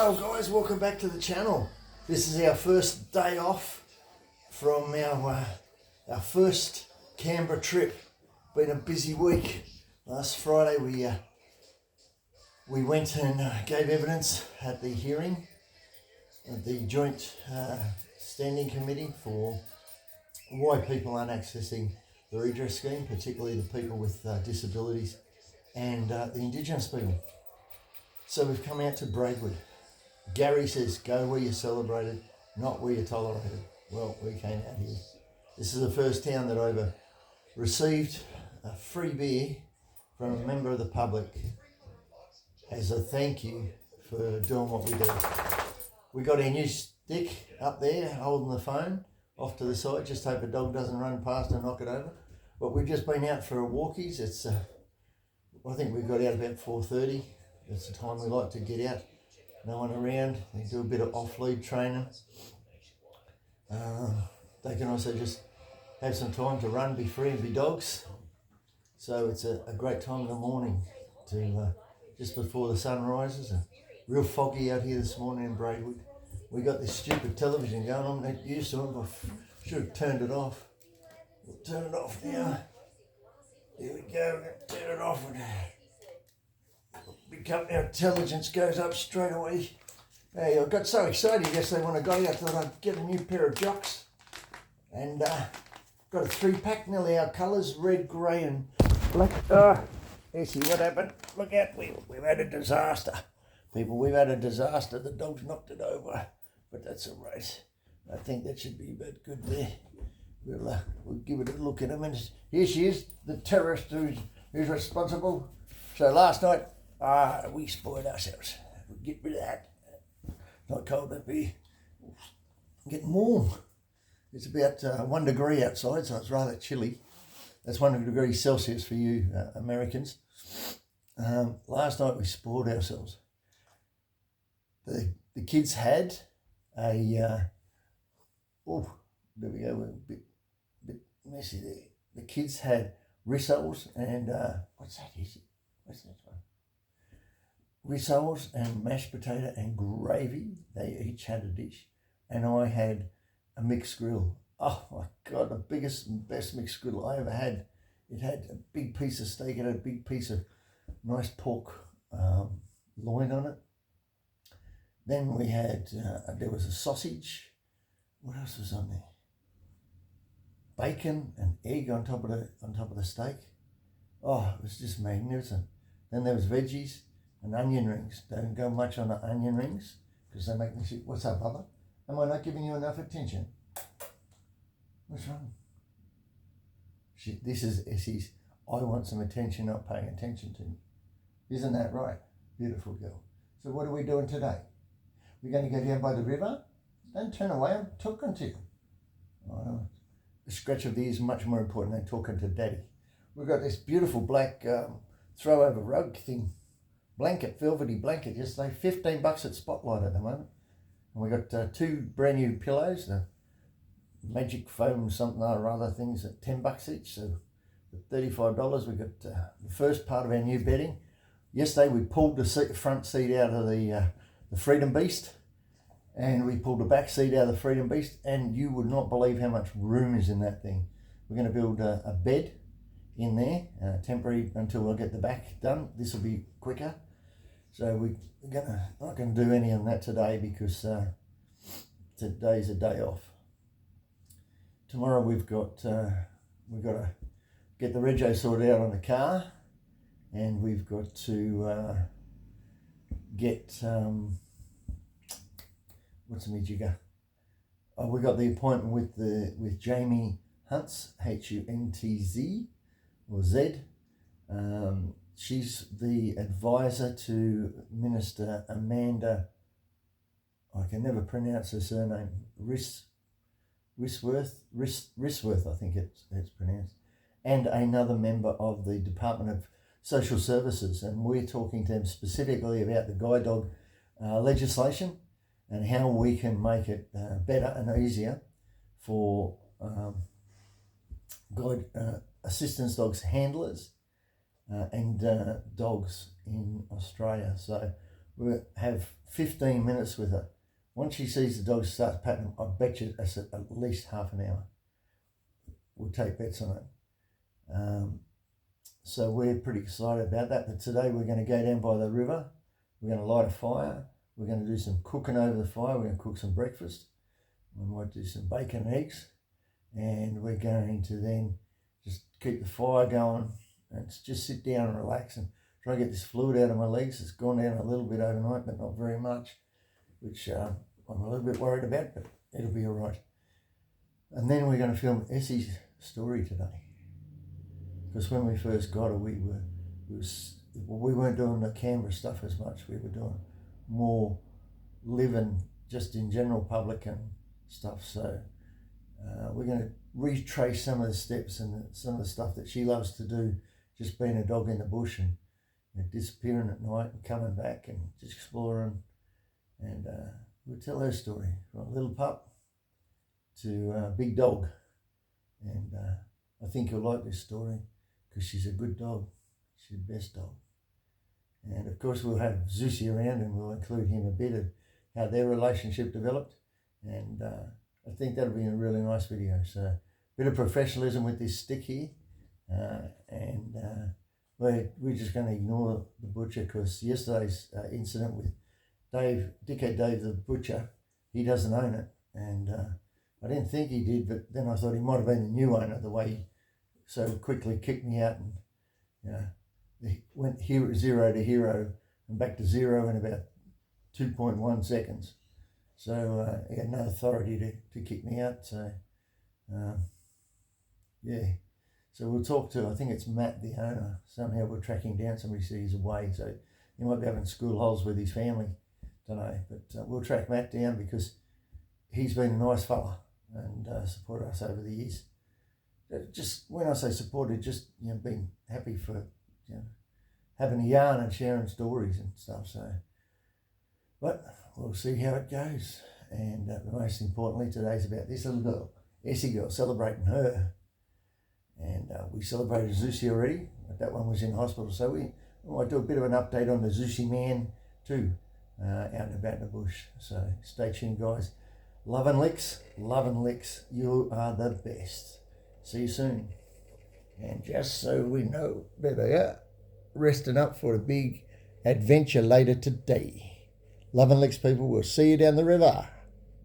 Hello guys, welcome back to the channel. This is our first day off from our first Canberra trip. Been a busy week. Last Friday we went and gave evidence at the hearing of the Joint Standing Committee for why people aren't accessing the redress scheme, particularly the people with disabilities and the Indigenous people. So we've come out to Braidwood. Gary says, go where you're celebrated, not where you're tolerated. Well, we came out here. This is the first town that I've received a free beer from a member of the public as a thank you for doing what we do. We got our new stick up there, holding the phone off to the side. Just hope a dog doesn't run past and knock it over. But we've just been out for a walkies. It's, I think we got out about 4:30. That's the time we like to get out. No one around. They do a bit of off-lead training. They can also just have some time to run, be free and be dogs. So it's a great time in the morning to just before the sun rises. Real foggy out here this morning in Braidwood. We got this stupid television going. I'm not used to it, but I should have turned it off. We'll turn it off now. Here we go. Turn it off. Our intelligence goes up straight away. Hey, I got so excited yesterday when I got out that I'd get a new pair of jocks. And got a 3-pack, nearly our colours, red, grey and black. You see what happened? Look out, we've had a disaster. People, we've had a disaster. The dog's knocked it over, but that's all right. I think that should be about good there. We'll give it a look in a minute. Here she is, the terrorist who's responsible. So last night, we spoiled ourselves. We'll get rid of that. Not cold up here. Getting warm. It's about 1 degree outside, so it's rather chilly. That's 1 degree Celsius for you Americans. Last night we spoiled ourselves. The kids had a, there we go, we're a bit messy there. The kids had rissoles and, what's that? What's that one? Rissoles and mashed potato and gravy. They each had a dish. And I had a mixed grill. Oh my God, the biggest and best mixed grill I ever had. It had a big piece of steak, it had a big piece of nice pork loin on it. Then we had, there was a sausage. What else was on there? Bacon and egg on top of the steak. Oh, it was just magnificent. Then there was veggies and onion rings. Don't go much on the onion rings because they make me sick. What's up, Bubba? Am I not giving you enough attention? What's wrong? This is Essie's, I want some attention, not paying attention to me. Isn't that right? Beautiful girl. So what are we doing today? We're going to go down by the river. Don't turn away, I'm talking to you. Oh, the scratch of the ear is much more important than talking to Daddy. We've got this beautiful black throw over rug thing. Blanket, velvety blanket, just like $15 at Spotlight at the moment. And we got 2 brand new pillows, the magic foam something or other things at $10 each. So for $35, we got the first part of our new bedding. Yesterday we pulled the front seat out of the Freedom Beast, and we pulled the back seat out of the Freedom Beast, and you would not believe how much room is in that thing. We're going to build a bed in there, temporary until I get the back done. This will be quicker. So we're not going to do any of that today because today's a day off. Tomorrow we've got to get the rego sorted out on the car, and we've got to get what's the jigger? Oh, we got the appointment with Jamie Huntz, Huntz or Z. She's the advisor to Minister Amanda, I can never pronounce her surname, Risworth, I think it's pronounced, and another member of the Department of Social Services. And we're talking to them specifically about the guide dog legislation and how we can make it better and easier for guide assistance dogs handlers and dogs in Australia. So we'll have 15 minutes with her. Once she sees the dog start patting them, I bet you that's at least half an hour. We'll take bets on it. So we're pretty excited about that. But today we're going to go down by the river. We're going to light a fire. We're going to do some cooking over the fire. We're going to cook some breakfast. We might do some bacon and eggs. And we're going to then just keep the fire going and just sit down and relax and try and get this fluid out of my legs. It's gone down a little bit overnight, but not very much, which I'm a little bit worried about, but it'll be all right. And then we're going to film Essie's story today. Because when we first got her, we weren't doing the Canberra stuff as much. We were doing more living just in general public and stuff. So we're going to retrace some of the steps and some of the stuff that she loves to do, just being a dog in the bush and disappearing at night and coming back and just exploring. And we'll tell her story from a little pup to a big dog. And I think you'll like this story because she's a good dog. She's the best dog. And of course we'll have Zeusy around and we'll include him a bit of how their relationship developed. And I think that'll be a really nice video. So a bit of professionalism with this stick here. And we're just going to ignore the butcher because yesterday's incident with Dickhead Dave the butcher, he doesn't own it. And I didn't think he did, but then I thought he might have been the new owner, the way he so quickly kicked me out and he went 0 to hero and back to 0 in about 2.1 seconds. So he had no authority to kick me out. So yeah. So we'll talk to, I think it's Matt, the owner. Somehow we're tracking down. Somebody said he's away, so he might be having school holes with his family. Don't know, but we'll track Matt down because he's been a nice fella and supported us over the years. Just when I say supported, just being happy for having a yarn and sharing stories and stuff. So, but we'll see how it goes. And most importantly, today's about this little girl, Essie girl, celebrating her. And we celebrated Zeusy already, but that one was in hospital. So we might do a bit of an update on the Zeusy man too, out and about in the bush. So stay tuned, guys. Love and licks. You are the best. See you soon. And just so we know where they are, resting up for a big adventure later today. Love and licks, people. We'll see you down the river.